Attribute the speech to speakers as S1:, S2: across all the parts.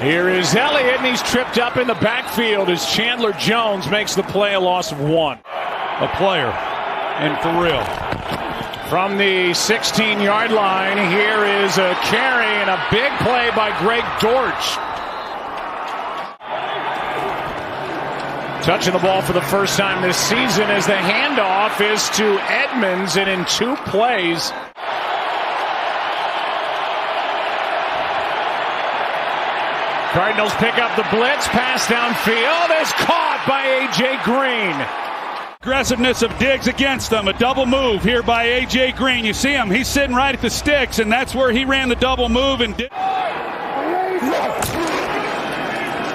S1: Here is Elliott, and he's tripped up in the backfield as Chandler Jones makes the play, a loss of 1.
S2: A player, and for real.
S1: From the 16-yard line, here is a carry and a big play by Greg Dortch. Touching the ball for the first time this season as the handoff is to Edmonds, and in 2 plays. Cardinals pick up the blitz, pass downfield is caught by A.J. Green.
S2: Aggressiveness of Diggs against them. A double move here by A.J. Green. You see him. He's sitting right at the sticks, and that's where he ran the double move. And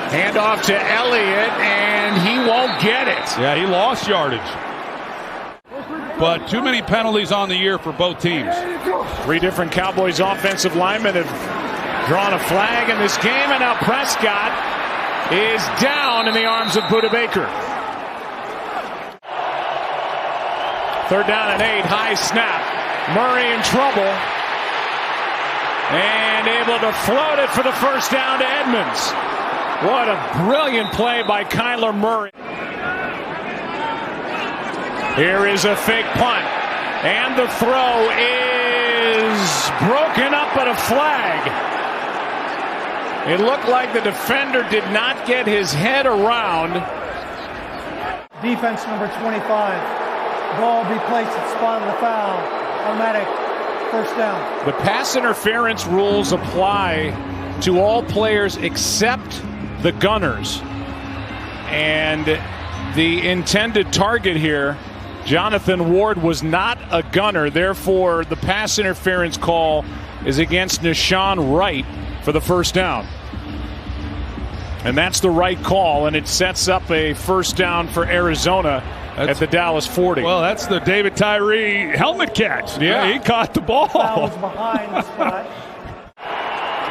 S1: handoff to Elliott, and he won't get it.
S2: Yeah, he lost yardage. But too many penalties on the year for both teams.
S1: 3 different Cowboys offensive linemen have drawn a flag in this game, and now Prescott is down in the arms of Budda Baker. 3rd down and 8, high snap. Murray in trouble. And able to float it for the first down to Edmonds. What a brilliant play by Kyler Murray. Here is a fake punt. And the throw is broken up at a flag. It looked like the defender did not get his head around.
S3: Defense number 25. Ball be placed at the spot of the foul. Automatic first down.
S1: The pass interference rules apply to all players except the gunners. And the intended target here, Jonathan Ward, was not a gunner. Therefore, the pass interference call is against Nashawn Wright for the first down. And that's the right call, and it sets up a first down for Arizona at the Dallas 40.
S2: Well, that's the David Tyree helmet catch.
S1: Yeah,
S2: he caught the ball.
S3: Foul was behind the spot.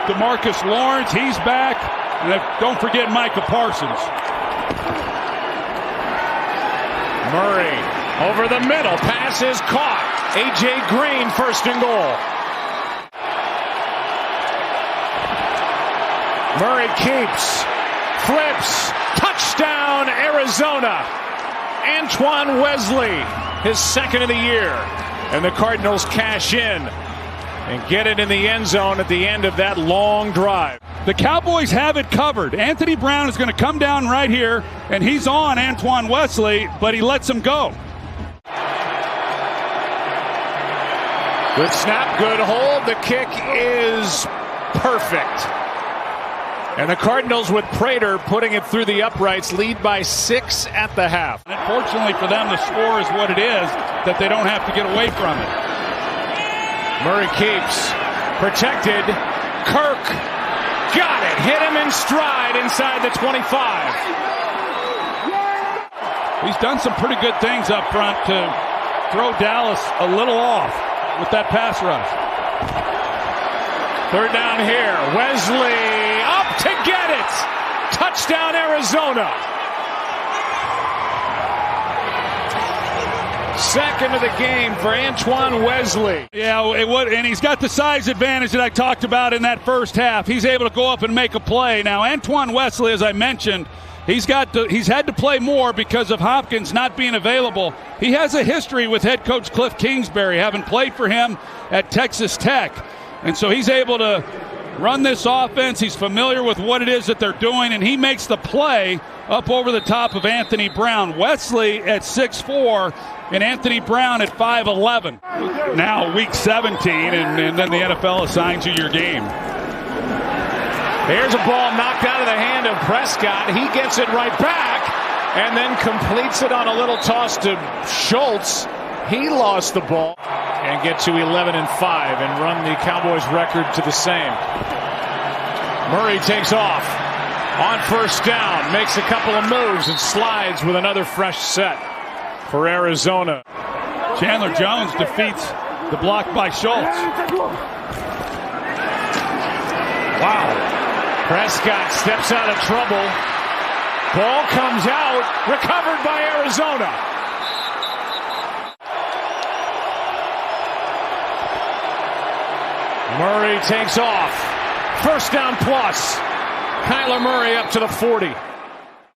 S2: DeMarcus Lawrence, he's back. And don't forget Micah Parsons.
S1: Murray over the middle. Pass is caught. A.J. Green, first and goal. Murray keeps. Flips. Touchdown, Arizona. Antoine Wesley, his 2nd of the year. And the Cardinals cash in and get it in the end zone at the end of that long drive.
S2: The Cowboys have it covered. Anthony Brown is going to come down right here, and he's on Antoine Wesley, but he lets him go.
S1: Good snap, good hold. The kick is perfect. And the Cardinals, with Prater putting it through the uprights, lead by 6 at the half.
S2: Unfortunately for them, the score is what it is, that they don't have to get away from it.
S1: Murray keeps. Protected. Kirk got it. Hit him in stride inside the 25.
S2: He's done some pretty good things up front to throw Dallas a little off with that pass rush.
S1: 3rd down here. Wesley up to get it. Touchdown, Arizona. 2nd of the game for Antoine Wesley.
S2: Yeah, and he's got the size advantage that I talked about in that first half. He's able to go up and make a play. Now, Antoine Wesley, as I mentioned, he's had to play more because of Hopkins not being available. He has a history with head coach Cliff Kingsbury, having played for him at Texas Tech. And so he's able to run this offense. He's familiar with what it is that they're doing, and he makes the play up over the top of Anthony Brown. Wesley at 6'4", and Anthony Brown at 5'11". Now week 17, and then the NFL assigns you your game.
S1: Here's a ball knocked out of the hand of Prescott. He gets it right back and then completes it on a little toss to Schultz. He lost the ball and get to 11-5 and run the Cowboys record to the same. Murray takes off on first down, makes a couple of moves and slides with another fresh set for Arizona.
S2: Chandler Jones defeats the block by Schultz.
S1: Wow. Prescott steps out of trouble. Ball comes out, recovered by Arizona. Murray takes off. First down plus. Kyler Murray up to the 40.